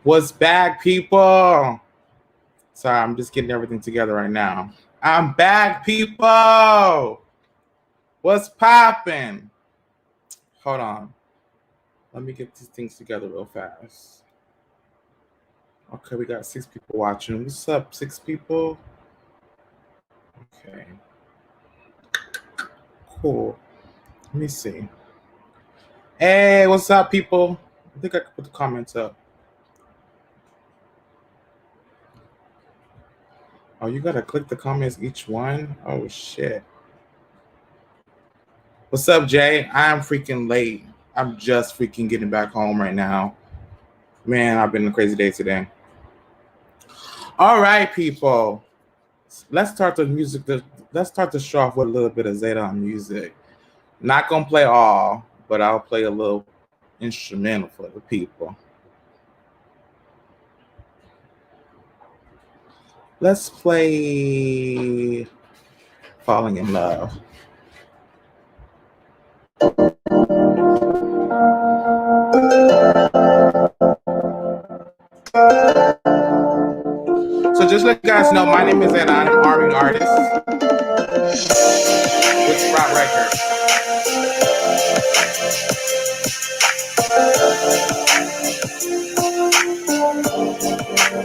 What's back, people? Sorry, I'm just getting everything together right now. I'm back, people. What's poppin'? Hold on. Let me get these things together real fast. Okay, we got 6 people watching. What's up, 6 people? Okay. Cool. Let me see. Hey, what's up, people? I think I can put the comments up. Oh, you gotta click the comments each one? Oh, shit. What's up, Jay? I'm freaking late. I'm just freaking getting back home right now. Man, I've been a crazy day today. All right, people. Let's start the music. Let's start the show off with a little bit of Zaydon music. Not gonna play all, but I'll play a little instrumental for the people. Let's play Falling in Love. So just let you guys know, my name is Zaydon. I'm an army artist with Sprout Records.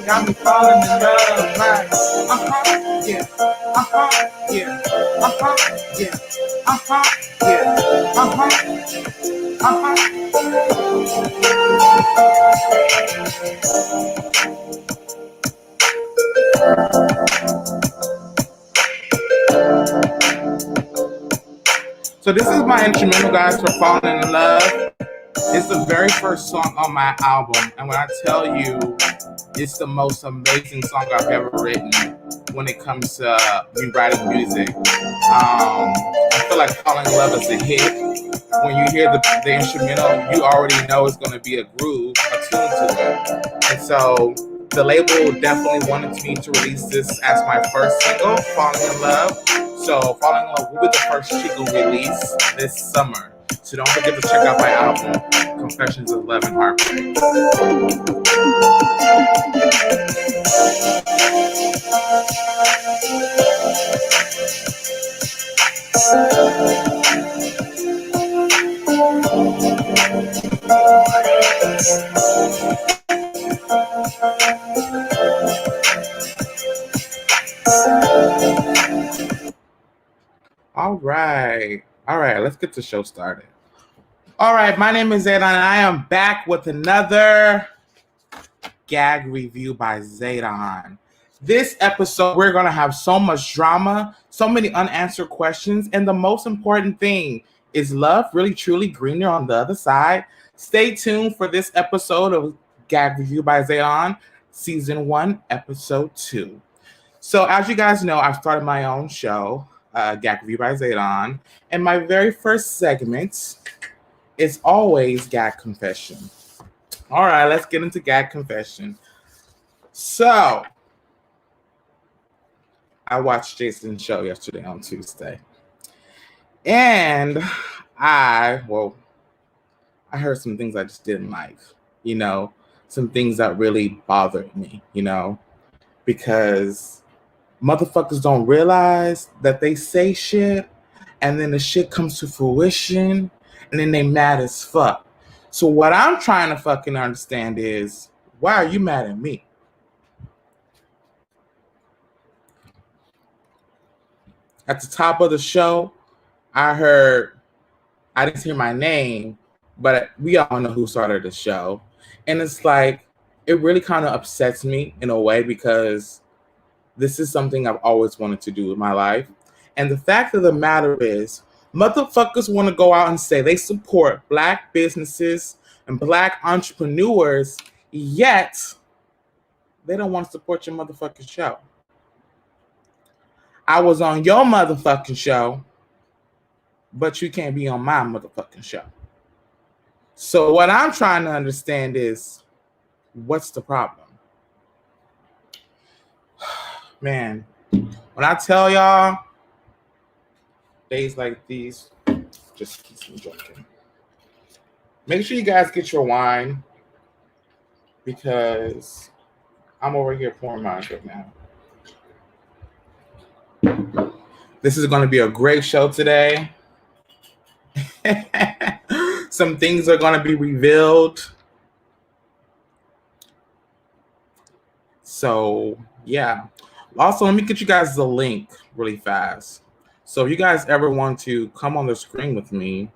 Got me falling in love, right? Yeah. Yeah. Yeah. So this is my instrumental, guys, for Falling in Love. It's the very first song on my album, and when I tell you, it's the most amazing song I've ever written when it comes to me writing music. I feel like Falling in Love is a hit. When you hear the instrumental, you already know it's going to be a groove, a tune to it. And so the label definitely wanted me to release this as my first single, Falling in Love. So Falling in Love will be the first single release this summer. So don't forget to check out my album, Confessions of Love and Heartbreak. All right, let's get the show started. All right, my name is Zaydon, and I am back with another gag review by Zaydon. This episode, we're going to have so much drama, so many unanswered questions, and the most important thing is love really truly greener on the other side? Stay tuned for this episode of Gag Review by Zaydon, Season 1, Episode 2. So as you guys know, I've started my own show, Gag Review by Zaydon, and my very first segment is always Gag Confession. All right, let's get into Gag Confession. So, I watched Jason's show yesterday on Tuesday. And I heard some things I just didn't like, some things that really bothered me, because motherfuckers don't realize that they say shit and then the shit comes to fruition and then they mad as fuck. So what I'm trying to fucking understand is, why are you mad at me? At the top of the show, I didn't hear my name, but we all know who started the show. And it's like, it really kind of upsets me in a way because this is something I've always wanted to do with my life. And the fact of the matter is, motherfuckers want to go out and say they support Black businesses and Black entrepreneurs, yet they don't want to support your motherfucking show. I was on your motherfucking show, but you can't be on my motherfucking show. So what I'm trying to understand is, what's the problem? Man, when I tell y'all, days like these just keeps me drinking. Make sure you guys get your wine. because I'm over here pouring mine right now. This is going to be a great show today. Some things are going to be revealed. So, yeah. Also, let me get you guys the link really fast. So, if you guys ever want to come on the screen with me,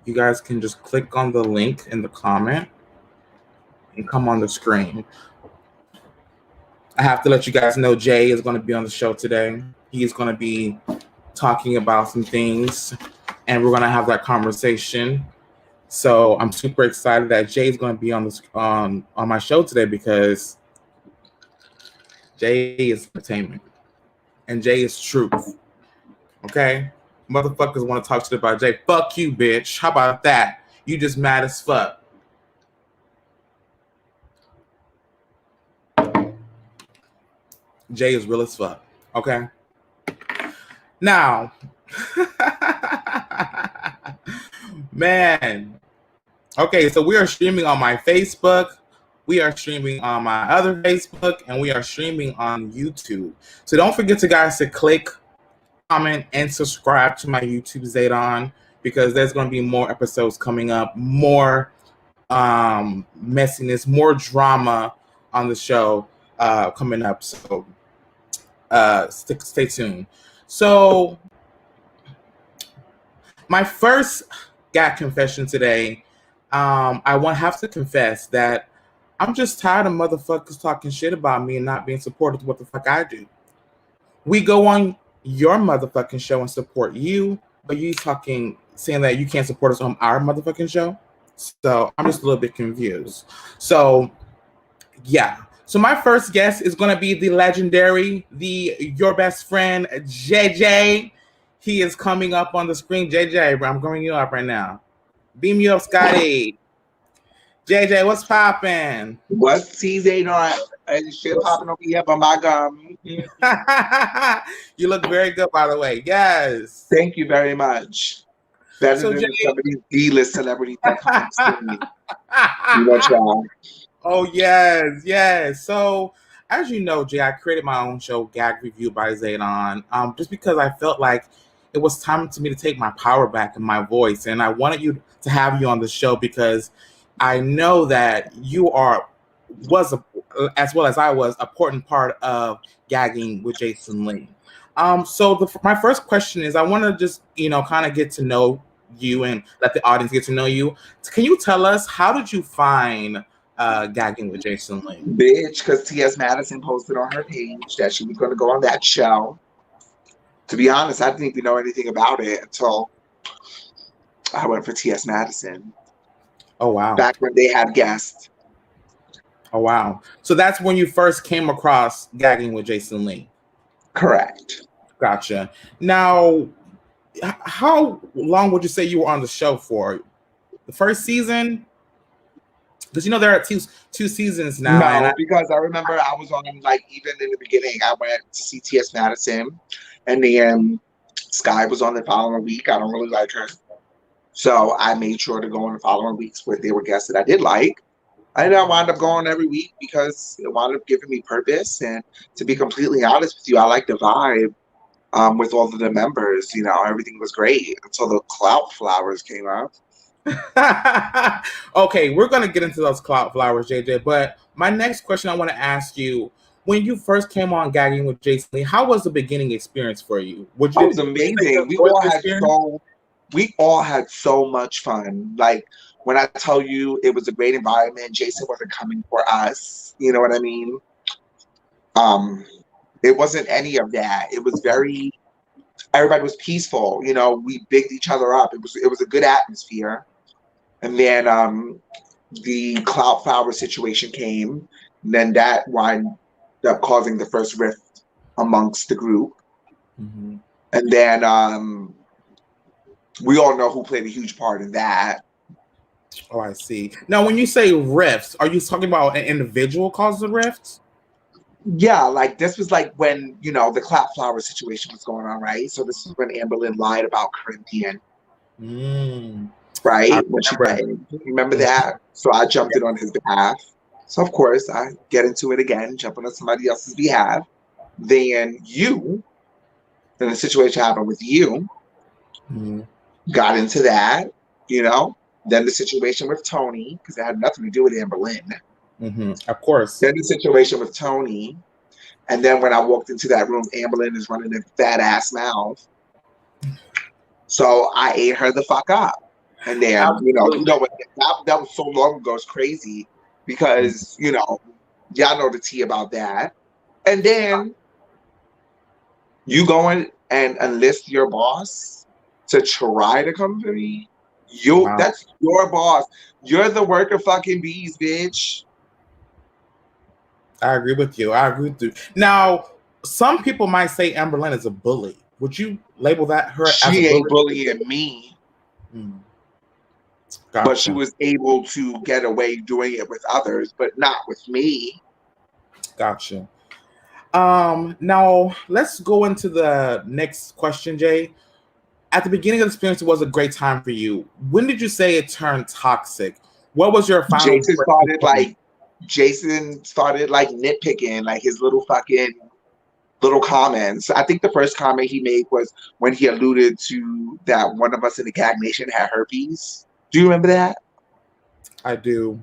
you guys can just click on the link in the comment and come on the screen. I have to let you guys know Jay is going to be on the show today. He's going to be talking about some things, and we're going to have that conversation. So I'm super excited that Jay is going to be on this on my show today because Jay is entertainment and Jay is truth. Okay, motherfuckers want to talk shit about Jay. Fuck you, bitch. How about that? You just mad as fuck. Jay is real as fuck. Okay. Now, man. Okay, so we are streaming on my Facebook. We are streaming on my other Facebook, and we are streaming on YouTube. So don't forget to click, comment, and subscribe to my YouTube Zaydon, because there's going to be more episodes coming up, more messiness, more drama on the show coming up. So stay tuned. So my first gag confession today, I have to confess that I'm just tired of motherfuckers talking shit about me and not being supportive of what the fuck I do. We go on your motherfucking show and support you, but you saying that you can't support us on our motherfucking show. So I'm just a little bit confused. So yeah. So my first guest is going to be the legendary, your best friend, JJ. He is coming up on the screen. JJ, I'm bringing you up right now. Beam you up, Scotty. JJ, what's popping? What's Zaydon? Shit popping over here by my gum. You look very good, by the way. Yes. Thank you very much. Better than some of these D-list celebrities that come to see me. You know, y'all. Oh, yes, yes. So, as you know, Jay, I created my own show, Gag Review by Zaydon, just because I felt like it was time to me to take my power back in my voice. And I wanted to have you on the show because I know that you as well as I was, an important part of Gagging with Joseline. So my first question is, I want to just, kind of get to know you and let the audience get to know you. Can you tell us, how did you find Gagging with Joseline? Bitch, because T.S. Madison posted on her page that she was going to go on that show. To be honest, I didn't even know anything about it until I went for T.S. Madison. Oh, wow. Back when they had guests. Oh, wow. So that's when you first came across Gagging with Joseline. Correct. Gotcha. Now, how long would you say you were on the show for? The first season? Because there are two seasons now. No, because I remember I was on, even in the beginning, I went to see T.S. Madison, and then Sky was on the following week. I don't really like her. So I made sure to go in the following weeks where there were guests that I did like. And I wound up going every week because it wound up giving me purpose. And to be completely honest with you, I like the vibe with all of the members. Everything was great until the Clout Flowers came out. Okay, we're going to get into those Clout Flowers, JJ. But my next question I want to ask you, when you first came on Gagging with Joseline, how was the beginning experience for you? It was amazing. We all had so much fun. Like, when I tell you it was a great environment, Jason wasn't coming for us. You know what I mean? It wasn't any of that. It was everybody was peaceful. We bigged each other up. It was a good atmosphere. And then the Clout Flower situation came. And then that wound up causing the first rift amongst the group. Mm-hmm. And then we all know who played a huge part in that. Oh, I see. Now, when you say rifts, are you talking about an individual caused the rifts? Yeah, this was when, the Clap Flower situation was going on, right? So this is when Amberlynn lied about Corinthian. Right? When she died. Remember that? So I jumped in on his behalf. So of course I get into it again, jumping on somebody else's behalf. Then then the situation happened with you, Mm-hmm. got into that, you know. Then the situation with Tony, because it had nothing to do with Amber Lynn. Mm-hmm. Of course. Then the situation with Tony. And then when I walked into that room, Amber Lynn is running a fat ass mouth. So I ate her the fuck up. And then, Absolutely. what that was so long ago, it's crazy because, y'all know the tea about that. And then you go in and enlist your boss to try to come for me. Wow. That's your boss. You're the worker fucking bees, bitch. I agree with you. I agree with you. Now, some people might say Amber Lynn is a bully. Would you label her as a She bully? ain't bullying me, Mm. but she Gotcha. was able to get away doing it with others, but not with me. Gotcha. Now let's go into the next question, Jay. At the beginning of the experience, it was a great time for you. When did you say it turned toxic? What was your final Jason breaking started point? like nitpicking, like his little fucking little comments. I think the first comment he made was when he alluded to that one of us in the Gag Nation had herpes. Do you remember that? I do.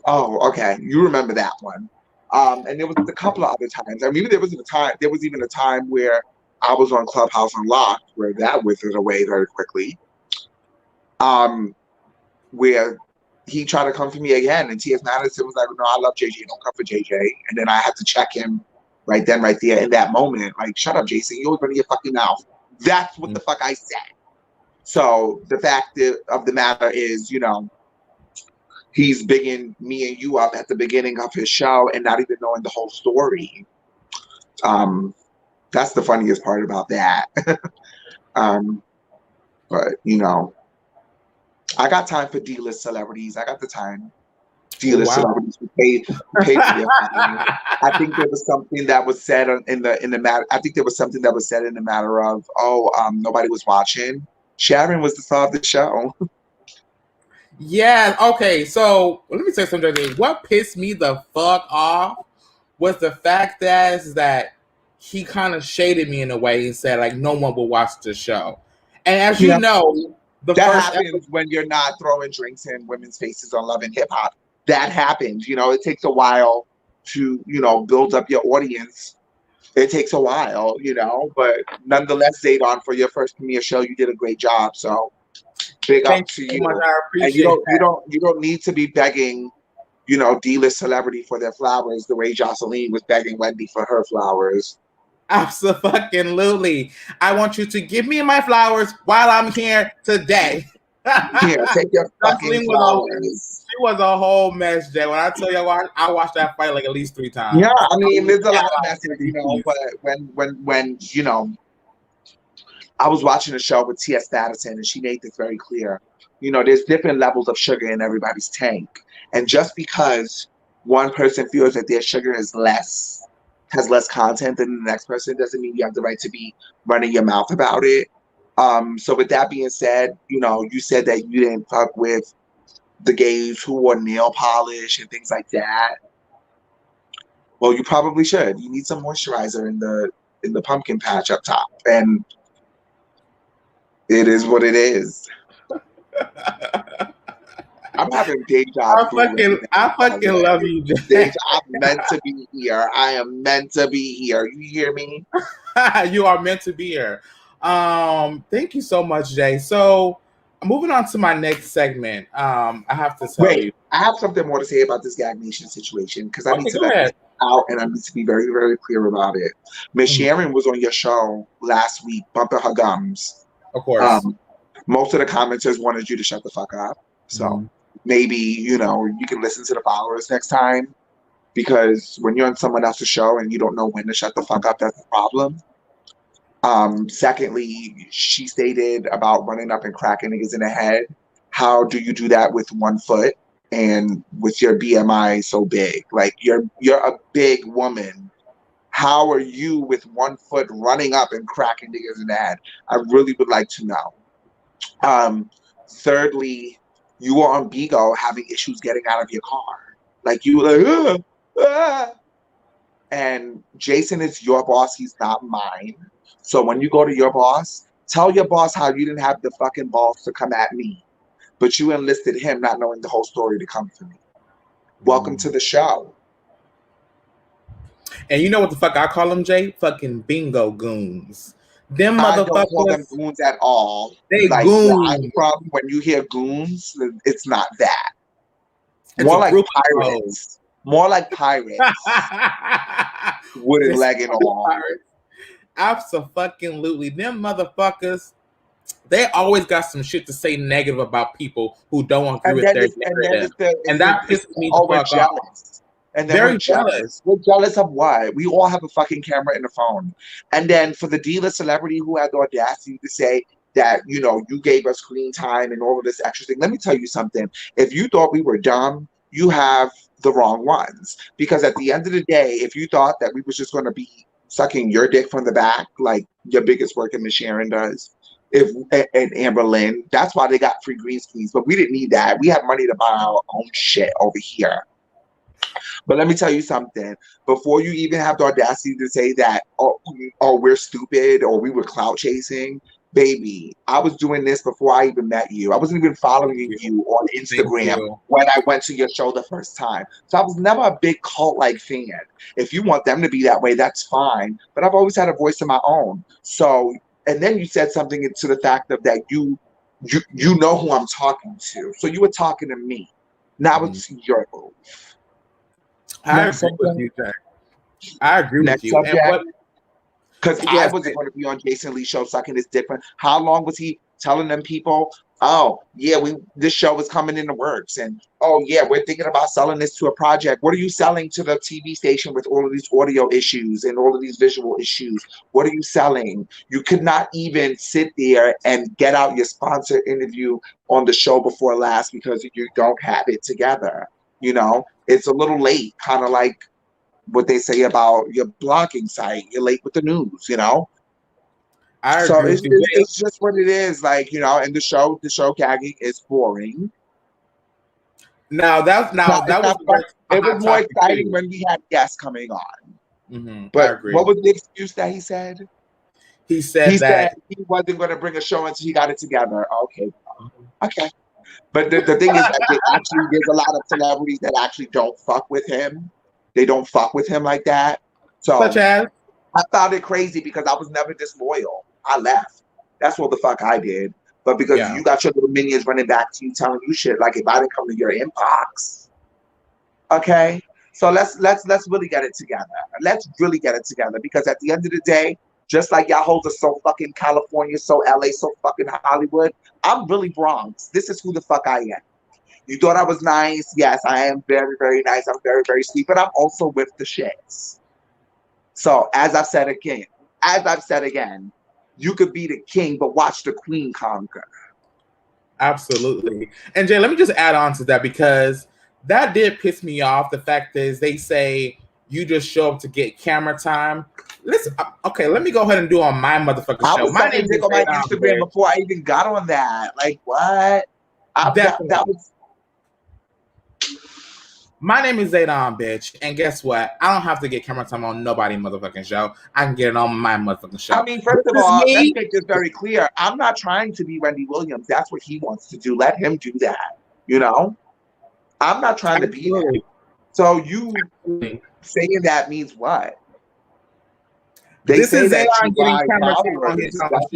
Oh, okay. You remember that one. And there was a couple of other times. I mean, there was even a time where I was on Clubhouse Unlocked, where that withered away very quickly. Where he tried to come for me again, and T.S. Madison was like, "No, I love JJ. Don't come for JJ." And then I had to check him right then, right there, in that moment. Like, shut up, Jason. You always running your fucking mouth. That's what the fuck I said. So the fact of the matter is, he's bigging me and you up at the beginning of his show and not even knowing the whole story. That's the funniest part about that. But I got time for D-list celebrities. I got the time. Oh, D-list wow. celebrities who pay for their fame. I think there was something that was said in the matter. I think there was something that was said in the matter of, nobody was watching. Sharon was the star of the show. Yeah. Okay. So let me say something. What pissed me the fuck off was the fact that he kind of shaded me in a way and said like no one will watch the show. And as you Yeah. know, the That first happens when you're not throwing drinks in women's faces on Love and Hip Hop. That happens. It takes a while to, build up your audience. It takes a while, but nonetheless, Zaydon, for your first premiere show, you did a great job. So big up thank to you so much. you. I And you appreciate don't you that. don't you don't need to be begging, D-list celebrity for their flowers the way Joseline was begging Wendy for her flowers. Absolutely. I want you to give me my flowers while I'm here today. Here, take your fucking Joseline flowers. she was a whole mess, Jay. When I tell you, I watched that fight like at least 3 Yeah, times. I mean, there's a lot of Analyzed messes, every piece. but when I was watching a show with T.S. Madison, and she made this very clear. There's different levels of sugar in everybody's tank. And just because one person feels that their sugar has less content than the next person, doesn't mean you have the right to be running your mouth about it. So with that being said, you said that you didn't fuck with the gays who wore nail polish and things like that. Well, you probably should. You need some moisturizer in the pumpkin patch up top. And it is what it is. I'm having deja vu right I now. fucking love you, Jay. Deja, I'm meant to be here. I am meant to be here. You hear me? You are meant to be here. Thank you so much, Jay. So moving on to my next segment. I have to tell Wait, you. I have something more to say about this Gag Nation situation because I need Okay, to go let this ahead. out and I need to be very, very clear about it. Miss Mhm. Sharon was on your show last week, bumping her gums. Of course. Um, Most of the commenters wanted you to shut the fuck up. So Mhm. maybe, you can listen to the followers next time because when you're on someone else's show and you don't know when to shut the fuck up, that's a problem. Secondly, she stated about running up and cracking niggas in the head. How do you do that with 1 foot and with your BMI so big? Like you're a big woman. How are you with 1 foot running up and cracking niggas in the head? I really would like to know. Thirdly, you were on Bigo having issues getting out of your car. Like you were like, and Jason is your boss. He's not mine. So when you go to your boss, tell your boss how you didn't have the fucking balls to come at me, but you enlisted him not knowing the whole story to come for me. Welcome to the show. And you know what the fuck I call them, Jay? Fucking bingo goons. Them I don't call them motherfuckers. goons at all. They Like where I'm goons. from, when you hear goons, it's not that. It's More a like group of pirates. More like pirates. Wooden leg and all. Absolutely. Them motherfuckers, they always got some shit to say negative about people who don't agree with their narrative. And that pisses me the fuck off. And then we're jealous. We're jealous of what? We all have a fucking camera and a phone. And then for the D-list celebrity who had the audacity to say that, you know, you gave us screen time and all of this extra thing. Let me tell you something. If you thought we were dumb, you have the wrong ones. Because at the end of the day, if you thought that we was just going to be sucking your dick from the back, like your biggest work in Miss Sharon does, and Amber Lynn, that's why they got free green screens. But we didn't need that. We have money to buy our own shit over here. But let me tell you something. Before you even have the audacity to say that, oh, we're stupid or we were clout chasing, baby, I was doing this before I even met you. I wasn't even following you on Instagram when I went to your show the first time. So I was never a big cult-like fan. If you want them to be that way, that's fine. But I've always had a voice of my own. So, and then you said something to the fact of that you know who I'm talking to. So you were talking to me. Now it's your move. I agree with you, Jack. I agree with you. Because I wasn't going to be on Jason Lee's show sucking this different. How long was he telling them people, oh, yeah, this show is coming in the works. And, oh, yeah, we're thinking about selling this to a project. What are you selling to the TV station with all of these audio issues and all of these visual issues? What are you selling? You could not even sit there and get out your sponsor interview on the show before last because you don't have it together. You know, it's a little late, kind of like what they say about your blogging site. You're late with the news, you know? So it's just what it is. Like, you know, and the show gagging is boring. It was more exciting when we had guests coming on. Mm-hmm. But what was the excuse that he said? He said he wasn't going to bring a show until he got it together. Okay. But the thing is that there's a lot of celebrities that actually don't fuck with him. They don't fuck with him like that. So such as? I found it crazy because I was never disloyal. I left. That's what the fuck I did. But because you got your little minions running back to you telling you shit, like if I didn't come to your inbox. Okay? So let's really get it together. Let's really get it together. Because at the end of the day, just like y'all hoes are so fucking California, so LA, so fucking Hollywood, I'm really Bronx. This is who the fuck I am. You thought I was nice? Yes, I am very, very nice. I'm very, very sweet, but I'm also with the shits. So as I've said again, you could be the king, but watch the queen conquer. Absolutely. And Jay, let me just add on to that because that did piss me off. The fact is they say you just show up to get camera time. Listen, okay, let me go ahead and do on my motherfucking show. I was sucking dick on my Instagram before I even got on that. Like what? That was. My name is Zaydon, bitch, and guess what? I don't have to get camera time on nobody motherfucking show. I can get it on my motherfucking show. I mean, first of all, let's make this very clear. I'm not trying to be Wendy Williams. That's what he wants to do. Let him do that. You know? I'm not trying to be that. So you saying that means what? They say that you buy followers. That's what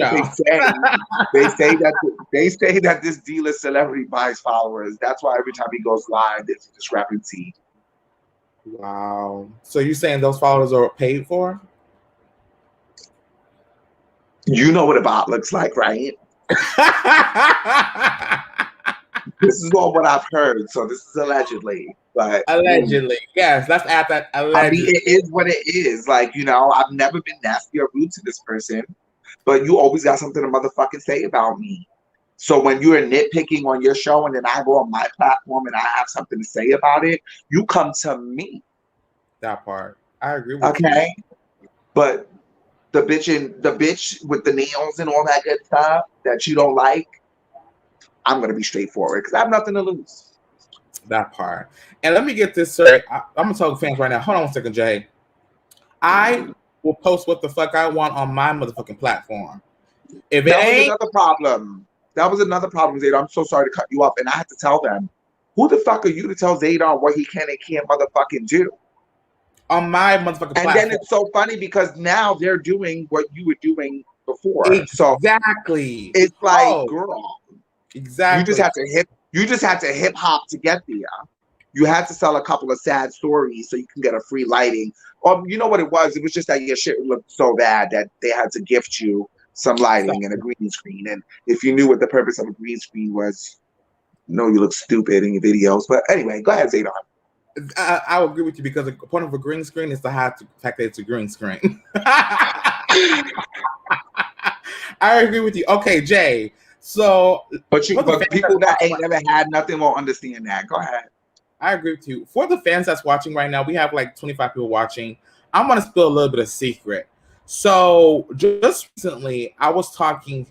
they say. They say that this D-list celebrity buys followers. That's why every time he goes live, there's a discrepancy. Wow. So you're saying those followers are paid for? You know what a bot looks like, right? This is all what I've heard. So this is allegedly. But allegedly, yes, let's add that. Allegedly. I mean, it is what it is. Like, you know, I've never been nasty or rude to this person, but you always got something to motherfucking say about me. So when you're nitpicking on your show and then I go on my platform and I have something to say about it, you come to me. That part, I agree with you. Okay, but the bitch with the nails and all that good stuff that you don't like, I'm gonna be straightforward because I have nothing to lose. That part. And let me get this, sir. I'm gonna tell the fans right now. Hold on 1 second, Jay. I will post what the fuck I want on my motherfucking platform. If it That was ain't, another problem. That was another problem, Zaydon. I'm so sorry to cut you off. And I had to tell them, who the fuck are you to tell Zaydon what he can and can't motherfucking do? on my motherfucking And platform. then it's so funny because now they're doing what you were doing before. Exactly. So it's like, girl, exactly. you just had to hip hop to get there. You had to sell a couple of sad stories so you can get a free lighting. Or you know what it was? It was just that your shit looked so bad that they had to gift you some lighting and a green screen. And if you knew what the purpose of a green screen was, no, you look stupid in your videos. But anyway, go ahead, Zaydon. I will agree with you because the point of a green screen is to hide the fact that it's a green screen. I agree with you. Okay, Jay. So, but people that ain't never had nothing won't understand that. Go ahead. I agree with you. For the fans that's watching right now, we have like 25 people watching. I'm gonna spill a little bit of secret. So just recently, I was talking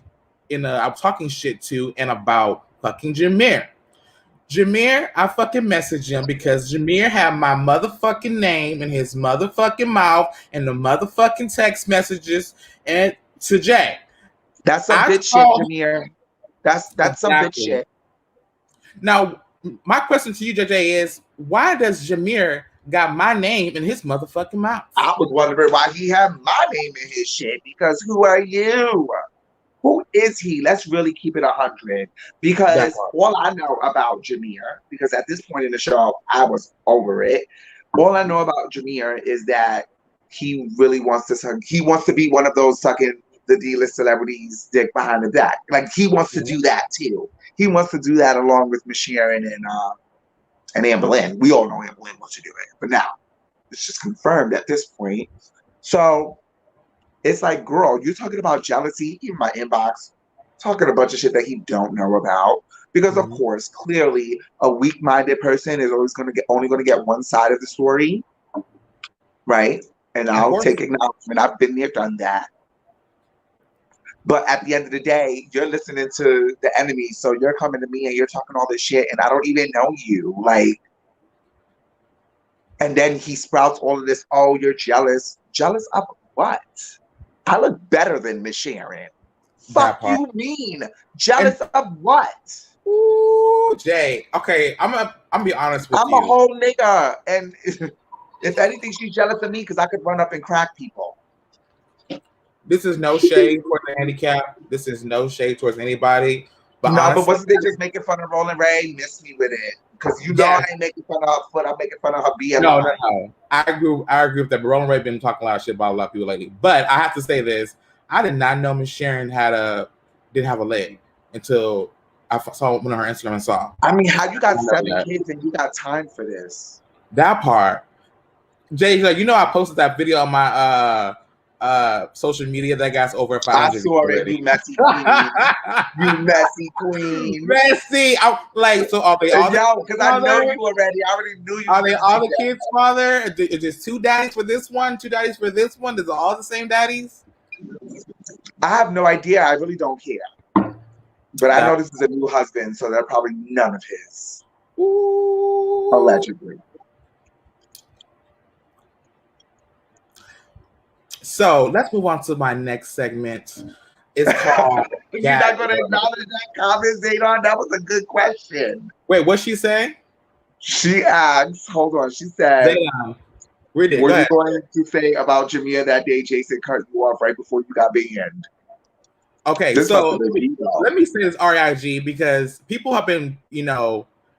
shit to and about fucking Jameer. Jameer, I fucking messaged him because Jameer had my motherfucking name in his motherfucking mouth and the motherfucking text messages and to Jay. That's some bitch shit, Jameer. That's some bitch shit. Now, my question to you, JJ, is why does Jameer got my name in his motherfucking mouth? I was wondering why he had my name in his shit because who are you? Who is he? Let's really keep it 100. Because all I know about Jameer, because at this point in the show, I was over it. All I know about Jameer is that he really wants to be one of those sucking the D-list celebrities dick behind the back. Like he wants to do that too. He wants to do that along with Miss Sharon and Anne Boleyn. We all know Anne Boleyn wants to do it. But now, it's just confirmed at this point. So, it's like, girl, you're talking about jealousy in my inbox, talking a bunch of shit that he don't know about. Because, of course, clearly, a weak-minded person is always only going to get one side of the story. Right? And I'll take acknowledgement. I've been there, done that. But at the end of the day, you're listening to the enemy. So you're coming to me and you're talking all this shit and I don't even know you. Like, and then he sprouts all of this, oh, you're jealous. Jealous of what? I look better than Miss Sharon. Fuck you mean? Jealous of what? Ooh, Jay. Okay, I'm gonna be honest with you. I'm a whole nigga. And if anything, she's jealous of me because I could run up and crack people. This is no shade for the handicap. This is no shade towards anybody. But no, honestly, but wasn't they just making fun of Rolling Ray? Miss me with it. Because you know I ain't making fun of her foot. I'm making fun of her BMI. No. I agree with that. But Rolling Ray been talking a lot of shit about a lot of people lately. But I have to say this. I did not know Miss Sharon didn't have a leg until I saw one of her Instagram and saw. I mean, how you got 7 kids and you got time for this? That part. Jay, like, I posted that video on my social media that got over 500. I saw it, you messy queen. You messy queen. Messy. I'm like, so are they all because I know you already. I already knew you. Are they all the kids' father? Is there 2 daddies for this one, 2 daddies for this one? Is it all the same daddies? I have no idea. I really don't care. But I know this is a new husband, so they're probably none of his. Ooh. Allegedly. So let's move on to my next segment. It's called. You're not going to acknowledge that comment, Zaydon? That was a good question. Wait, what'd she say? She asked, hold on, she said, read it. What are you going to say about Jameer that day Jason cut you off right before you got banned? Okay, so let me say this RIG because people have been,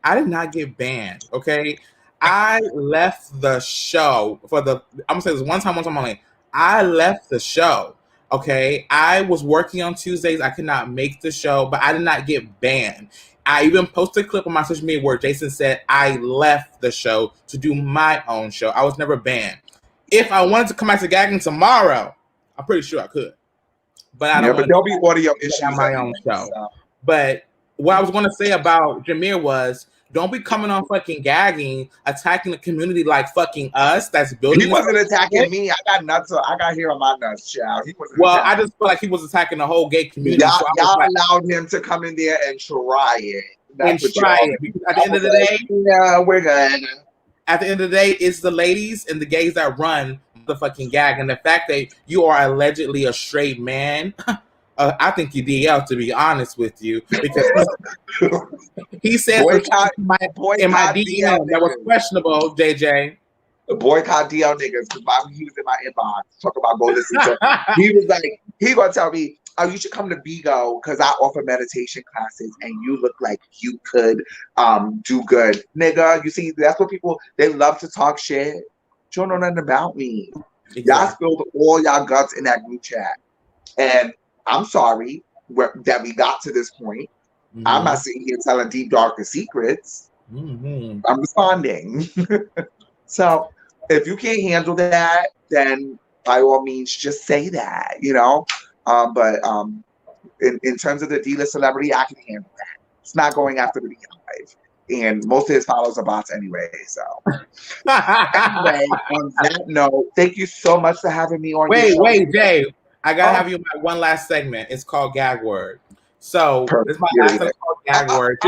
I did not get banned, okay? I left the show I'm going to say this one time only. I left the show, okay? I was working on Tuesdays. I could not make the show, but I did not get banned. I even posted a clip on my social media where Jason said I left the show to do my own show. I was never banned. If I wanted to come back to gagging tomorrow, I'm pretty sure I could. But I don't. But there'll be audio issues on my own show. So. But what I was going to say about Jameer was, don't be coming on fucking gagging, attacking the community like fucking us. That's building. He wasn't attacking me. I got nuts. I got hair on my nuts, child. He wasn't. Well, attacking. I just feel like he was attacking the whole gay community. Y'all allowed him to come in there and try it. and what try y'all. it. Because at the end of the day, yeah, we're good. at the end of the day, it's the ladies and the gays that run the fucking gag. And the fact that you are allegedly a straight man, I think you DL, to be honest with you, because he said some shit in my DL DM that was niggas. questionable, JJ. Boycott DL niggas, because Bobby, he was in my inbox talk about go listen to. He was like, he gonna tell me, oh, you should come to Bigo because I offer meditation classes and you look like you could do good, nigga. You see, that's what people, they love to talk shit. You don't know nothing about me. Exactly. Y'all spilled all y'all guts in that group chat, and I'm sorry that we got to this point. Mm-hmm. I'm not sitting here telling deep darker secrets. Mm-hmm. I'm responding. So if you can't handle that, then by all means, just say that, you know. But in terms of the D-list celebrity, I can handle that. It's not going after the Beehive, and most of his followers are bots anyway. So anyway, on that note, thank you so much for having me on your show. Wait, Jay. I gotta have you my one last segment. It's called Gag Word. So this is my last segment called Gag Word.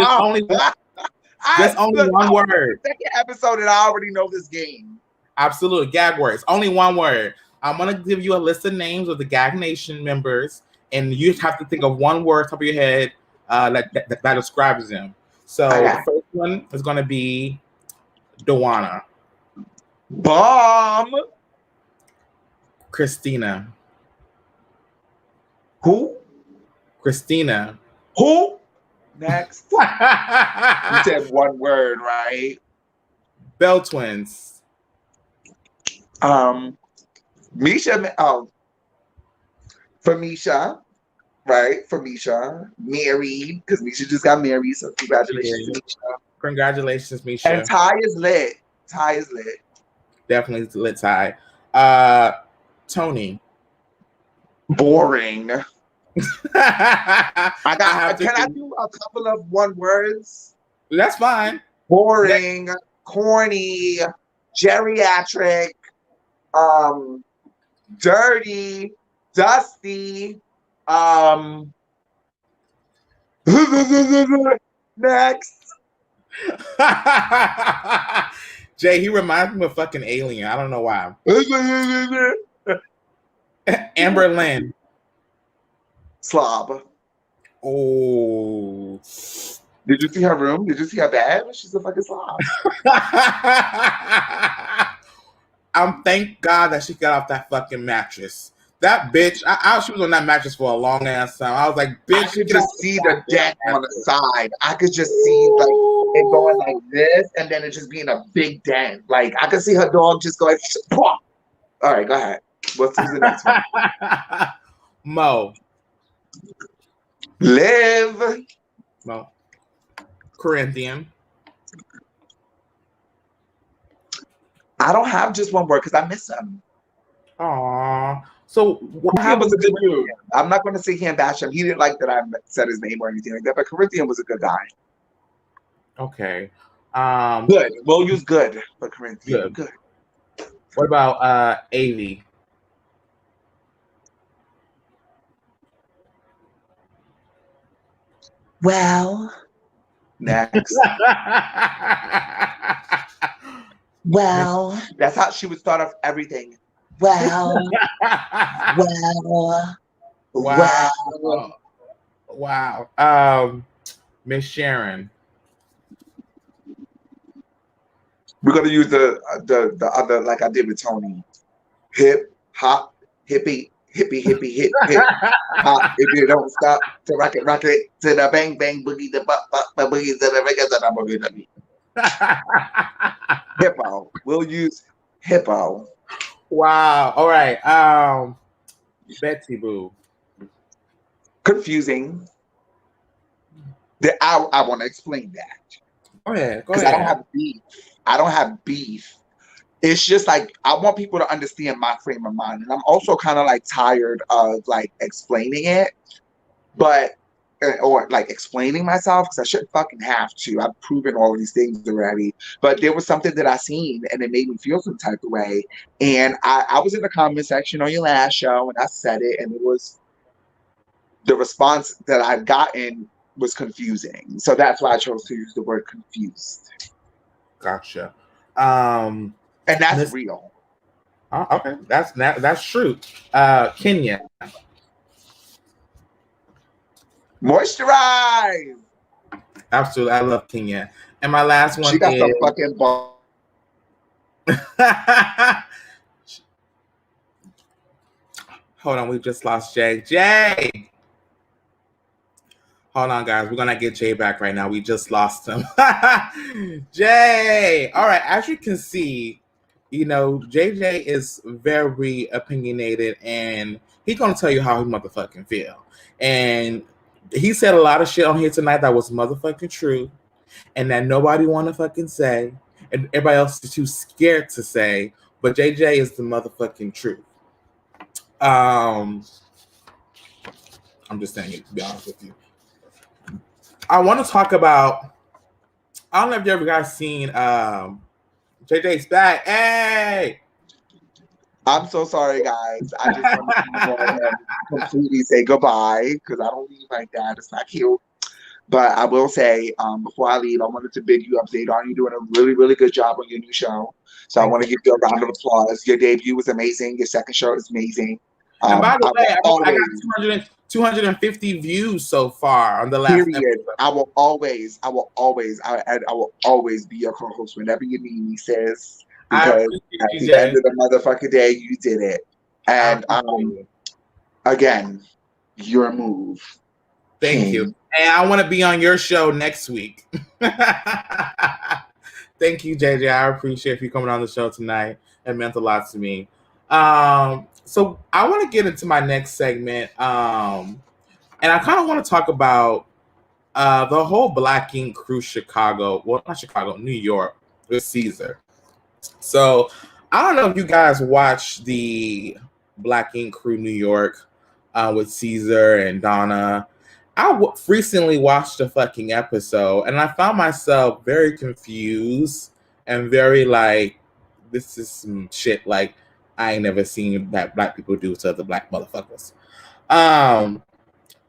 Just only one word. Second episode, and I already know this game. Absolutely, gag word. It's only one word. I'm gonna give you a list of names of the Gag Nation members, and you have to think of one word top of your head that describes them. So the first one is gonna be Dawana. Bomb. Christina. Who? Christina. Who? Next. You said one word, right? Bell Twins. Misha. For Misha, right? For Misha, married because Misha just got married. So congratulations, Misha. Congratulations, Misha. And Ty is lit. Ty is lit. Definitely lit. Ty. Tony. Boring. Can I do a couple of one words? That's fine. Boring, corny, geriatric, dirty, dusty, next. Jay, he reminds me of fucking Alien. I don't know why. Amber Lynn. Slob. Oh. Did you see her room? Did you see her bed? She's a fucking slob. Thank God that she got off that fucking mattress. That bitch, she was on that mattress for a long ass time. I was like, bitch. I could just see the deck on the side. I could just see like it going like this, and then it just being a big dent. Like I could see her dog just going. All right, go ahead. Who's the next one? Mo. Liv. Mo. Corinthian. I don't have just one word because I miss him. Aww. So what was a good dude. I'm not going to sit here and bash him. He didn't like that I said his name or anything like that, but Corinthian was a good guy. Okay. Good. We'll use good, but Corinthian good. What about Avi? Well, next. Well, that's how she would start off everything. Well, wow. Miss Sharon. We're gonna use the other like I did with Tony. Hip hop, hippie, hip, hop. If you don't stop to rock it to the bang bang boogie the boogie to the reggae to the boogie the beat. Hippo. We'll use hippo. Wow. All right. Betsy Boo. Confusing. I want to explain that. Go ahead. Because I don't have beef. It's just like I want people to understand my frame of mind, and I'm also kind of like tired of like explaining it, or like explaining myself because I shouldn't fucking have to. I've proven all of these things already. But there was something that I seen and it made me feel some type of way. And I was in the comment section on your last show and I said it, and it was the response that I've gotten was confusing. So that's why I chose to use the word confused. Gotcha. And that's real. Okay, that's true. Kenya. Moisturize. Absolutely, I love Kenya. And my last one She got is some fucking ball. Hold on, we just lost Jay. Jay! Hold on, guys. We're going to get Jay back right now. We just lost him. Jay! All right, as you can see, you know, JJ is very opinionated, and he's going to tell you how he motherfucking feel. And he said a lot of shit on here tonight that was motherfucking true, and that nobody want to fucking say, and everybody else is too scared to say, but JJ is the motherfucking truth. I'm just saying it, to be honest with you. I want to talk about, I don't know if you ever guys seen JJ's back. Hey! I'm so sorry, guys. I just wanted to go ahead and completely say goodbye because I don't leave like that. It's not cute. But I will say, before I leave, I wanted to big you up, Zaydon. You're doing a really, really good job on your new show. So I want to give you a round of applause. Your debut was amazing. Your second show is amazing. And by the way, I got 250 views so far on the last episode. I will always be your co-host whenever you need me, sis. Because at the end of the motherfucking day, you did it. And again, your move. Thank you. And I want to be on your show next week. Thank you, JJ. I appreciate you coming on the show tonight. It meant a lot to me. So I want to get into my next segment. And I kind of want to talk about the whole Black Ink crew Chicago. Well, not Chicago, New York with Caesar. So I don't know if you guys watched the Black Ink crew New York with Caesar and Donna. I recently watched a fucking episode and I found myself very confused and very like, this is some shit like I ain't never seen that black people do to other black motherfuckers.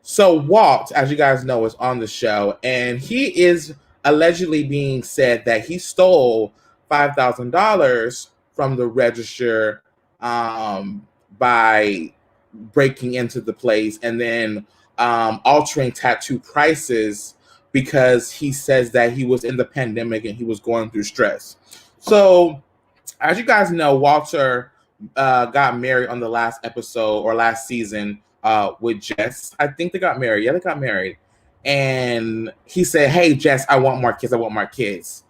So Walt, as you guys know, is on the show and he is allegedly being said that he stole $5,000 from the register by breaking into the place and then altering tattoo prices because he says that he was in the pandemic and he was going through stress. So, as you guys know, Walter got married on the last episode or last season with Jess. I think they got married. Yeah, they got married. And he said, hey, Jess, I want more kids. I want more kids.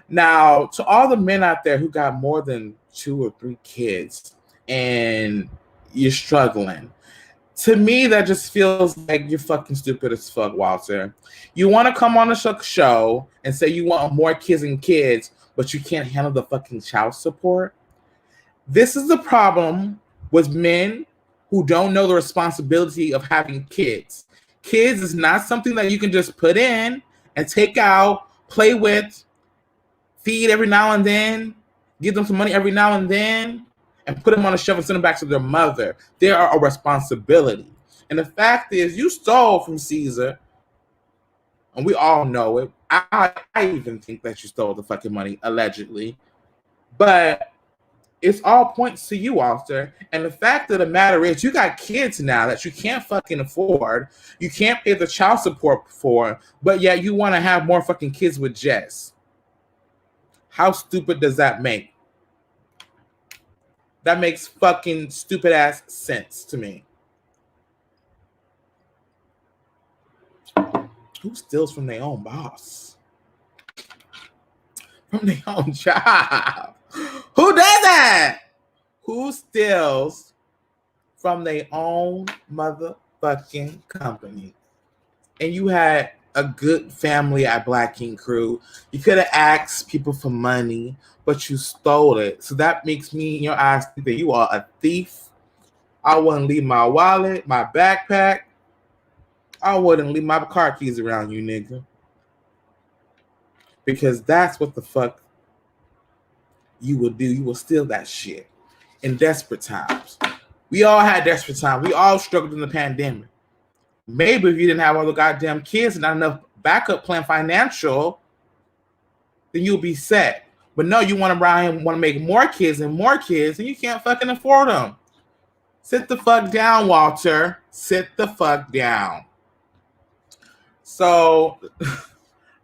Now, to all the men out there who got more than 2 or 3 kids and you're struggling, to me, that just feels like you're fucking stupid as fuck, Walter. You want to come on a show and say you want more kids and kids, but you can't handle the fucking child support? This is the problem with men who don't know the responsibility of having kids. Kids is not something that you can just put in and take out, play with, feed every now and then, give them some money every now and then, and put them on a shelf and send them back to their mother. They are a responsibility. And the fact is, you stole from Caesar, and we all know it. I even think that you stole the fucking money, allegedly. But it's all points to you, Walter. And the fact of the matter is, you got kids now that you can't fucking afford. You can't pay the child support for, but yet you want to have more fucking kids with Jess. How stupid does that make? That makes fucking stupid ass sense to me. Who steals from their own boss? From their own job? Who does that? Who steals from their own motherfucking company? And you had a good family at Black Ink Crew. You could have asked people for money, but you stole it. So that makes me, in your eyes, think that you are a thief. I wouldn't leave my wallet, my backpack. I wouldn't leave my car keys around you, nigga. Because that's what the fuck you will do. You will steal that shit in desperate times. We all had desperate times. We all struggled in the pandemic. Maybe if you didn't have all the goddamn kids and not enough backup plan financial, then you'll be set. But no, you want to make more kids, and you can't fucking afford them. Sit the fuck down, Walter. Sit the fuck down. So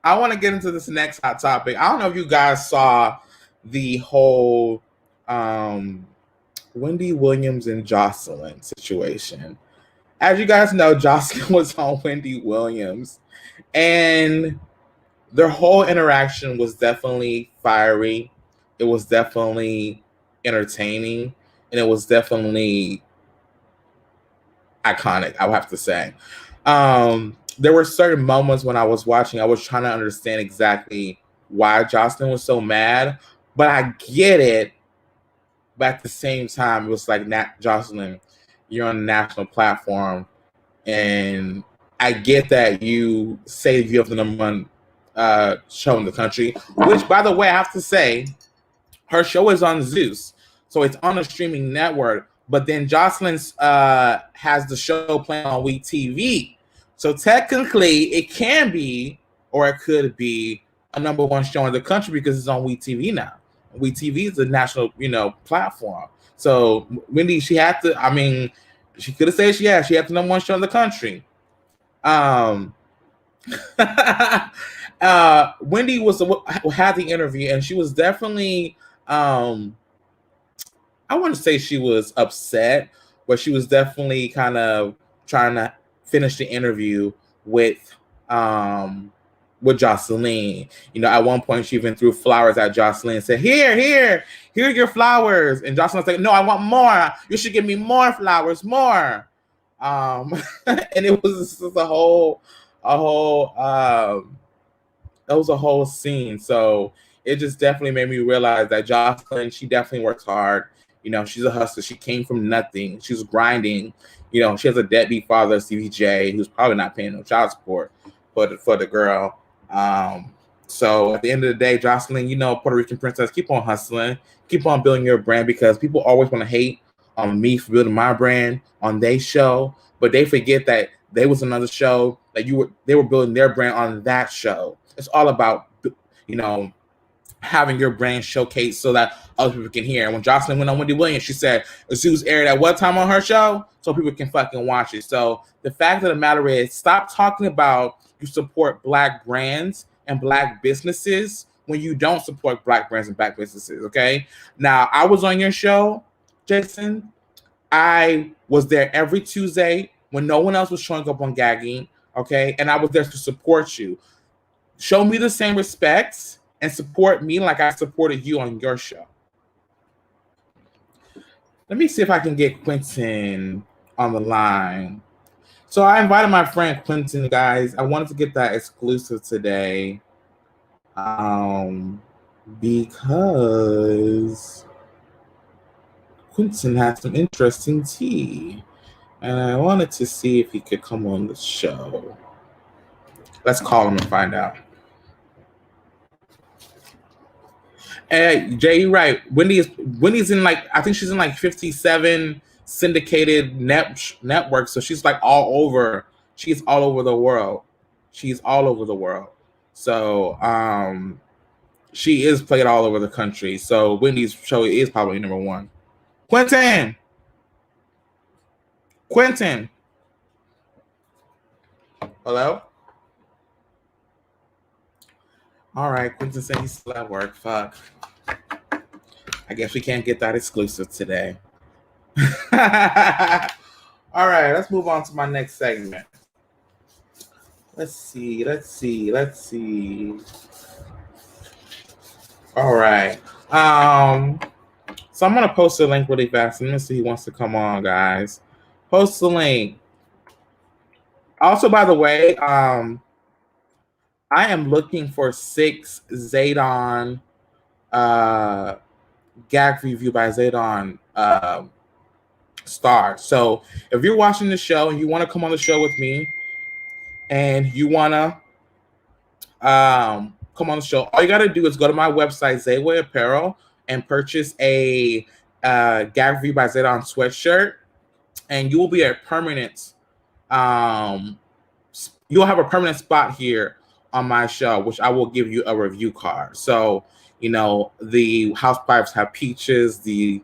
I want to get into this next hot topic. I don't know if you guys saw the whole Wendy Williams and Joseline situation. As you guys know, Joseline was on Wendy Williams, and their whole interaction was definitely fiery. It was definitely entertaining, and it was definitely iconic, I would have to say. There were certain moments when I was watching, I was trying to understand exactly why Joseline was so mad, but I get it. But at the same time, it was like, Joseline, you're on a national platform, and I get that you say you have the number one show in the country, which, by the way, I have to say, her show is on Zeus, so it's on a streaming network. But then Joseline's has the show playing on WE TV, so technically it can be, or it could be, a number one show in the country because it's on WE TV now. WE TV is a national, platform. So Wendy, she had to. I mean, she could have said she had the number one show in the country. Wendy had the interview, and she was definitely. I wouldn't say she was upset, but she was definitely kind of trying to finish the interview with Joseline. At one point she even threw flowers at Joseline and said, Here are your flowers. And Joseline's like, no, I want more. You should give me more flowers, more. And it was just a whole scene. So it just definitely made me realize that Joseline, she definitely works hard. She's a hustler. She came from nothing. She was grinding. She has a deadbeat father, CVJ, who's probably not paying no child support for the girl. So at the end of the day, Joseline, Puerto Rican princess, keep on hustling, keep on building your brand, because people always want to hate on me for building my brand on their show, but they forget that there was another show that they were building their brand on that show. It's all about, having your brand showcased so that other people can hear. And when Joseline went on Wendy Williams, she said Zeus aired at what time on her show so people can fucking watch it. So the fact of the matter is, stop talking about you support Black brands and Black businesses when you don't support Black brands and Black businesses, okay? Now, I was on your show, Jason. I was there every Tuesday when no one else was showing up on Gagging, okay? And I was there to support you. Show me the same respect and support me like I supported you on your show. Let me see if I can get Quentin on the line. So I invited my friend Quentin, guys. I wanted to get that exclusive today because Quentin had some interesting tea, and I wanted to see if he could come on the show. Let's call him and find out. Hey, Jay, you're right. Wendy's in I think she's in 57 syndicated networks. So she's all over. She's all over the world. So she is played all over the country. So Wendy's show is probably number one. Quentin. Hello? All right, Quentin said he's still at work. Fuck. I guess we can't get that exclusive today. All right, let's move on to my next segment. Let's see. All right. So I'm gonna post the link really fast. Let me see who wants to come on, guys. Post the link. Also, by the way, I am looking for 6 Zaydon gag review by Zaydon stars. So if you're watching the show and you want to come on the show with me and you want to come on the show, all you got to do is go to my website, Zayway Apparel, and purchase a gag review by Zaydon sweatshirt, and you will be a permanent you'll have a permanent spot here on my show, which I will give you a review card. So, the housewives have peaches, the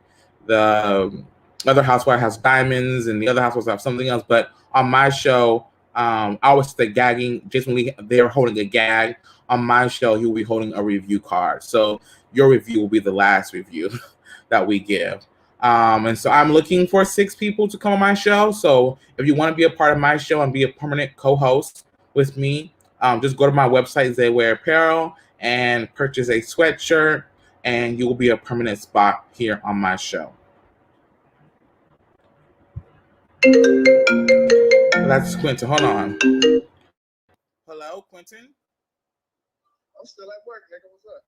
other housewife has diamonds, and the other housewives have something else. But on my show, I always say gagging. Jason Lee, they're holding a gag. On my show, you'll be holding a review card. So your review will be the last review that we give. And so I'm looking for 6 people to come on my show. So if you want to be a part of my show and be a permanent co-host with me, just go to my website, Zaywear Apparel, and purchase a sweatshirt, and you will be a permanent spot here on my show. That's Quentin. Hold on. Hello, Quentin. I'm still at work, nigga. What's up?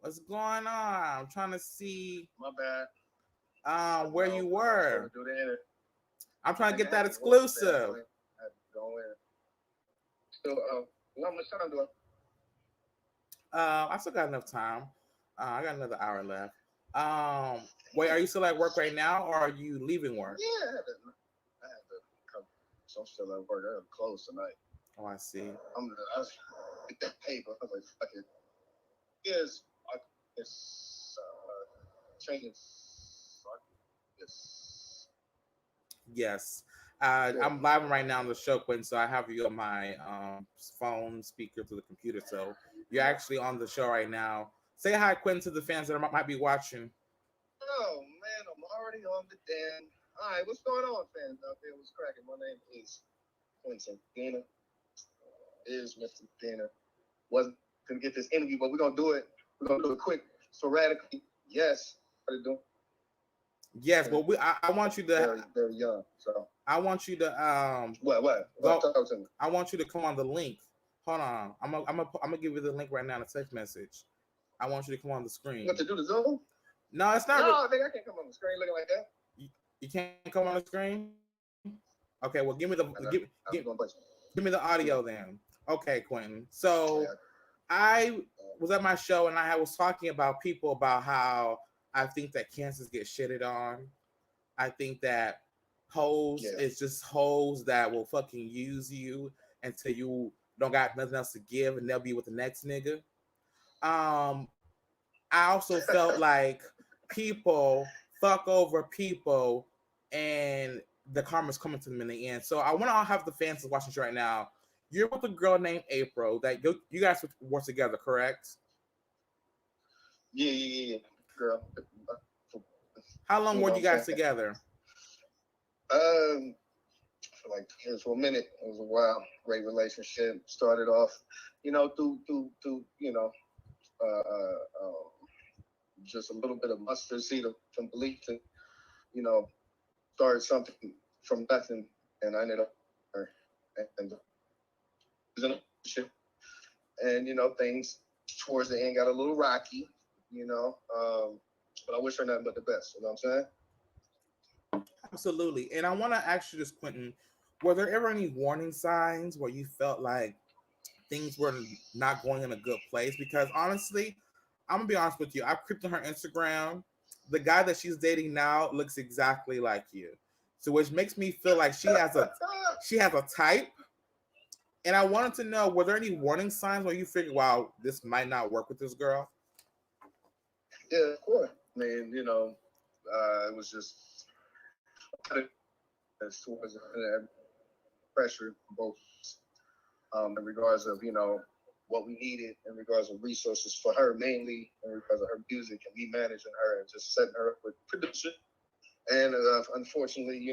What's going on? I'm trying to see. My bad. Where you were. I'm trying to get that I exclusive. had to go in. So, how much time do I still got enough time. I got another hour left. Wait, are you still at work right now, or are you leaving work? Yeah, I had to come. So I'm still at work. I have to close tonight. Oh, I see. I was get that paper. I was like, fuck it. Yes, it's changing. Yes. I'm live right now on the show, Quentin, so I have you on my phone speaker to the computer. So you're actually on the show right now. Say hi, Quentin, to the fans that might be watching. Oh, man, I'm already on the damn. All right, what's going on, fans out there? What's cracking? My name is Quentin Dina. Is Mr. Dina. Wasn't going to get this interview, but we're going to do it. We're going to do it quick, sporadically. Yes. What are you doing? Yes, but I want you to very, very young. So I want you to what? Go, talk to me. I want you to come on the link. Hold on. I'm gonna give you the link right now in a text message. I want you to come on the screen. What to do the Zoom? No, it's not. No, I think I can't come on the screen looking like that. You can't come on the screen? Okay, well give me the audio then. Okay, Quentin. So I was at my show and I was talking about people about how I think that cancers get shitted on. I think that hoes is just hoes that will fucking use you until you don't got nothing else to give and they'll be with the next nigga. I also felt like people fuck over people and the karma's coming to them in the end. So I want to have the fans watching this right now. You're with a girl named April that you guys were together, correct? Yeah. Girl. How long were you guys together? For like years, for a minute. It was a while. Great relationship. Started off, through just a little bit of mustard seed of some belief to, started something from nothing, and I ended up and things towards the end got a little rocky, but I wish her nothing but the best. You know what I'm saying? Absolutely. And I want to ask you this, Quentin. Were there ever any warning signs where you felt like things were not going in a good place? Because honestly, I'm going to be honest with you. I've creeped on her Instagram. The guy that she's dating now looks exactly like you. So which makes me feel like she has a type. And I wanted to know, were there any warning signs where you figured, wow, this might not work with this girl? Yeah, of course. I mean, it was just towards pressure both in regards of what we needed in regards of resources for her, mainly in regards of her music and me managing her and just setting her up with production. And unfortunately,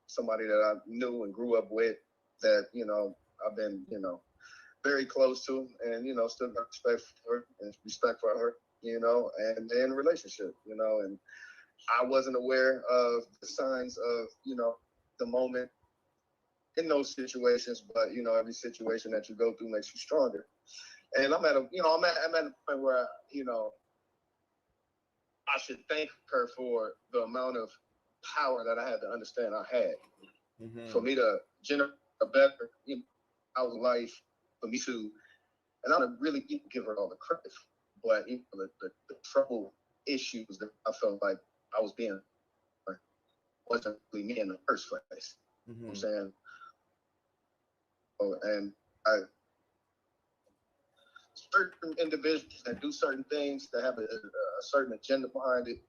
somebody that I knew and grew up with that I've been very close to, and still got respect for her, and in a relationship, and I wasn't aware of the signs of the moment in those situations, but every situation that you go through makes you stronger. And I'm at a point where I should thank her for the amount of power that I had to understand I had for me to generate a better life for me to, and I don't really give her all the credit, but the trouble issues that I felt like I was being wasn't really me in the first place. You know what I'm saying? and certain individuals that do certain things that have a certain agenda behind it,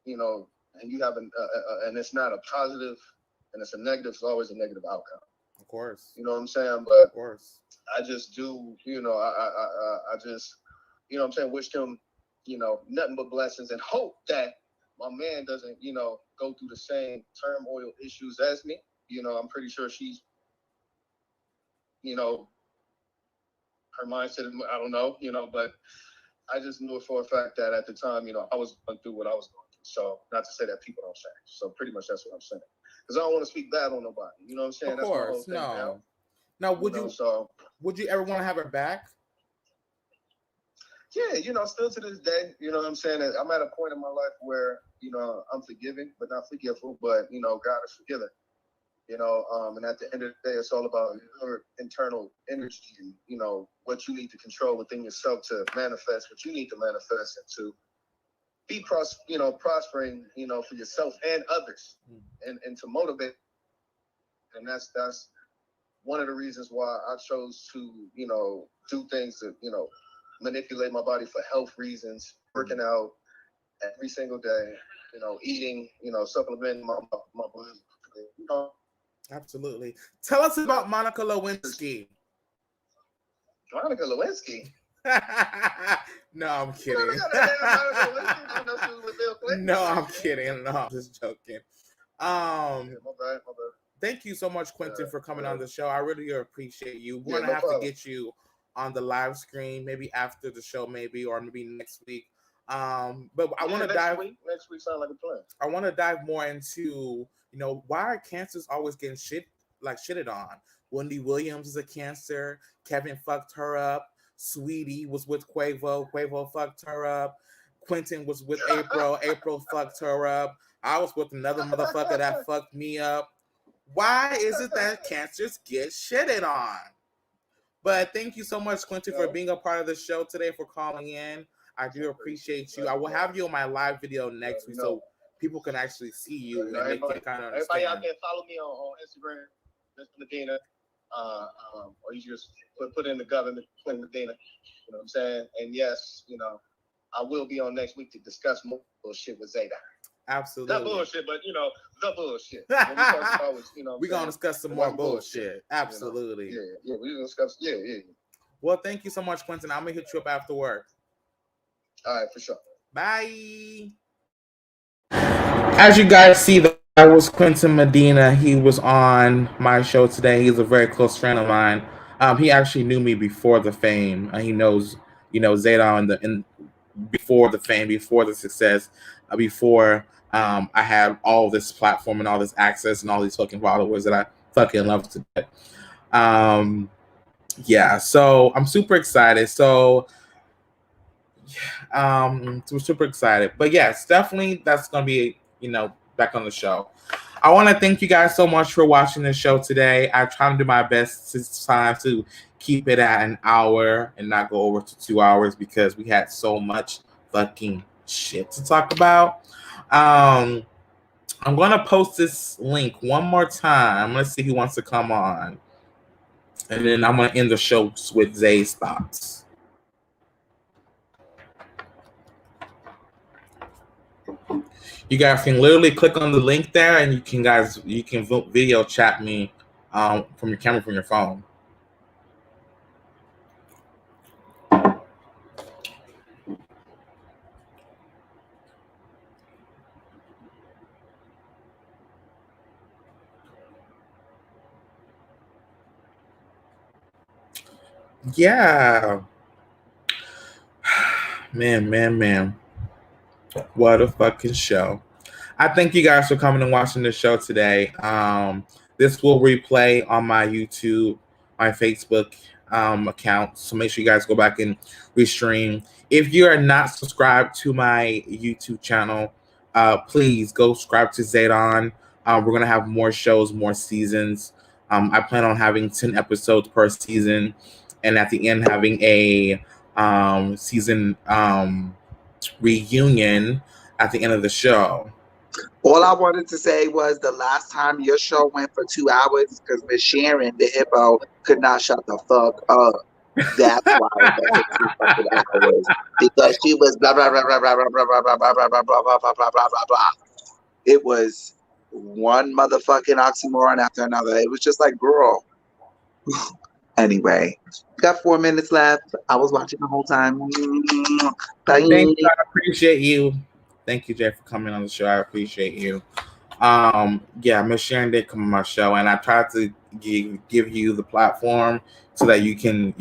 you know, and you have and it's not a positive and it's a negative, it's always a negative outcome. Of course. You know what I'm saying? But of course. I just do, you know, I just, you know what I'm saying, wish them, you know, nothing but blessings and hope that my man doesn't, you know, go through the same turmoil issues as me. You know, I'm pretty sure she's, you know, her mindset, I don't know, you know, but I just knew for a fact that at the time, you know, I was going through what I was going through. So not to say that people don't change. So pretty much that's what I'm saying. Because I don't want to speak bad on nobody. You know what I'm saying? Of That's course, my whole thing now. No, would you ever want to have her back? Yeah, you know, still to this day, you know what I'm saying? I'm at a point in my life where, you know, I'm forgiving, but not forgetful. But, you know, God is forgiving. You know, and at the end of the day, it's all about your internal energy and, you know, what you need to control within yourself to manifest what you need to manifest and to be prospering, you know, for yourself and others and to motivate. And that's one of the reasons why I chose to, you know, do things that, you know, manipulate my body for health reasons, working out every single day, you know, eating, you know, supplementing my body, you know. Absolutely. Tell us about Monica Lewinsky. Monica Lewinsky? No, I'm kidding. No, I'm kidding. No, I'm just joking. My bad. Thank you so much, Quentin, for coming on the show. I really appreciate you. We're gonna have problem. to get you on the live screen, maybe after the show, maybe, or maybe next week. But I want to dive. Next week sounds like a plan. I want to dive more into, you know, why are cancers always getting shitted on? Wendy Williams is a cancer. Kevin fucked her up. Sweetie was with Quavo. Quavo fucked her up. Quentin was with April. April fucked her up. I was with another motherfucker that fucked me up. Why is it that cancers get shitted on? But thank you so much, Quentin, for being a part of the show today, for calling in. I do appreciate you. I will have you on my live video next week so people can actually see you and they can kind of understand. Everybody out there, follow me on Instagram, Mr. Medina. Or you just put in the government, Quentin Medina. You know what I'm saying? And yes, you know, I will be on next week to discuss more bullshit with Zaydon. Absolutely. Not bullshit, but, you know, the bullshit. What we talked about was, you know, we're going to discuss some more bullshit. Absolutely. You know? Yeah, we're going to discuss, yeah. Well, thank you so much, Quentin. I'm going to hit you up after work. All right, for sure. Bye. As you guys see, that was Quentin Medina. He was on my show today. He's a very close friend of mine. He actually knew me before the fame. He knows, you know, Zaydon before the fame, before the success, before I had all this platform and all this access and all these fucking followers that I fucking love to death. Yeah, so I'm super excited. So we're super excited. But yes, definitely that's gonna be, you know, back on the show. I want to thank you guys so much for watching the show today. I try to do my best this time to keep it at an hour and not go over to 2 hours because we had so much fucking shit to talk about. I'm gonna post this link one more time. I'm gonna see who wants to come on, and then I'm gonna end the show with Zay's thoughts. You guys can literally click on the link there, and you can video chat me from your camera from your phone. Yeah. Man. What a fucking show. I thank you guys for coming and watching the show today. This will replay on my YouTube, my Facebook account. So make sure you guys go back and restream. If you are not subscribed to my YouTube channel, please go subscribe to Zaydon. We're going to have more shows, more seasons. I plan on having 10 episodes per season. And at the end, having a season reunion at the end of the show. All I wanted to say was the last time your show went for 2 hours because Miss Sharon, the hippo, could not shut the fuck up. That's why it went for 2 fucking hours. Because she was blah blah blah blah blah blah blah blah blah blah blah blah blah blah blah blah blah blah. It was one motherfucking oxymoron after another. It was just like, girl. Anyway, got 4 minutes left. I was watching the whole time. Bye. Thank you. I appreciate you. Thank you, Jay, for coming on the show. I appreciate you. Yeah, Miss Sharon did come on my show, and I tried to give you the platform so that you can,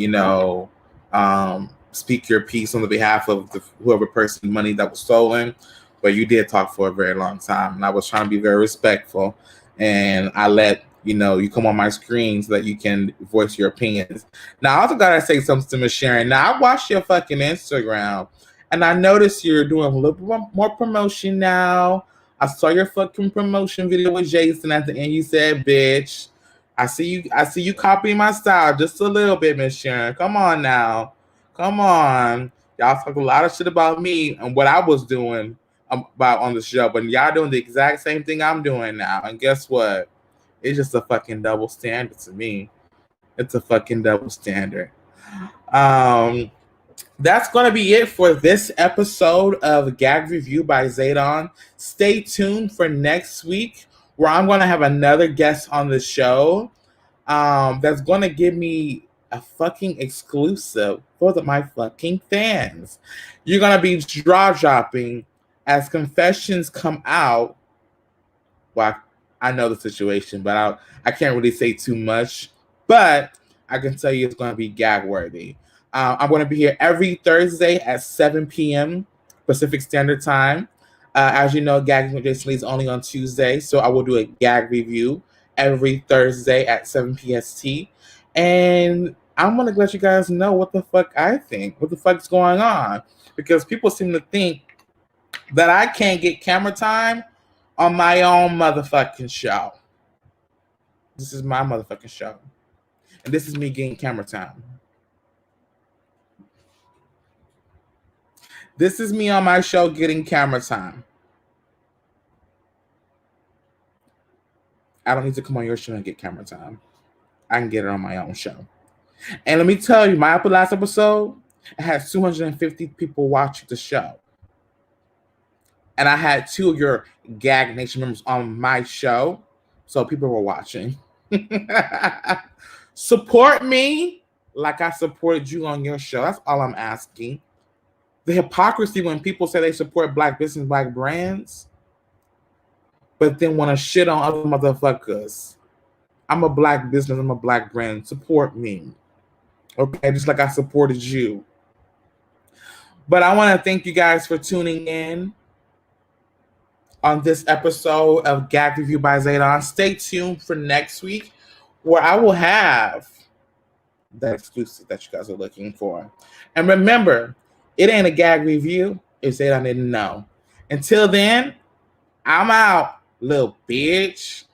speak your piece on the behalf of whoever person money that was stolen. But you did talk for a very long time, and I was trying to be very respectful, and I let you come on my screen so that you can voice your opinions. Now, I also gotta say something to Miss Sharon. Now, I watched your fucking Instagram, and I noticed you're doing a little bit more promotion now. I saw your fucking promotion video with Jason at the end. You said, "Bitch, I see you copying my style just a little bit, Miss Sharon. Come on now, come on. Y'all talk a lot of shit about me and what I was doing about on the show, but y'all doing the exact same thing I'm doing now. And guess what? It's just a fucking double standard to me. It's a fucking double standard." That's going to be it for this episode of Gag Review by Zaydon. Stay tuned for next week, where I'm going to have another guest on the show that's going to give me a fucking exclusive for my fucking fans. You're going to be jaw dropping as confessions come out. Well, I know the situation, but I can't really say too much. But I can tell you it's going to be gag worthy. I'm going to be here every Thursday at 7 p.m. Pacific Standard Time. As you know, Gagging with Joseline is only on Tuesday, so I will do a gag review every Thursday at 7 PST. And I'm going to let you guys know what the fuck I think, what the fuck's going on. Because people seem to think that I can't get camera time on my own motherfucking show. This is my motherfucking show. And this is me getting camera time. This is me on my show getting camera time. I don't need to come on your show and get camera time. I can get it on my own show. And let me tell you, my last episode, it had 250 people watching the show. And I had 2 of your Gag Nation members on my show. So people were watching. Support me like I supported you on your show. That's all I'm asking. The hypocrisy when people say they support Black business, Black brands, but then want to shit on other motherfuckers. I'm a Black business, I'm a Black brand. Support me. Okay, just like I supported you. But I want to thank you guys for tuning in on this episode of Gag Review by Zaydon. Stay tuned for next week, where I will have that exclusive that you guys are looking for. And remember, it ain't a gag review if Zaydon didn't know. Until then, I'm out, little bitch.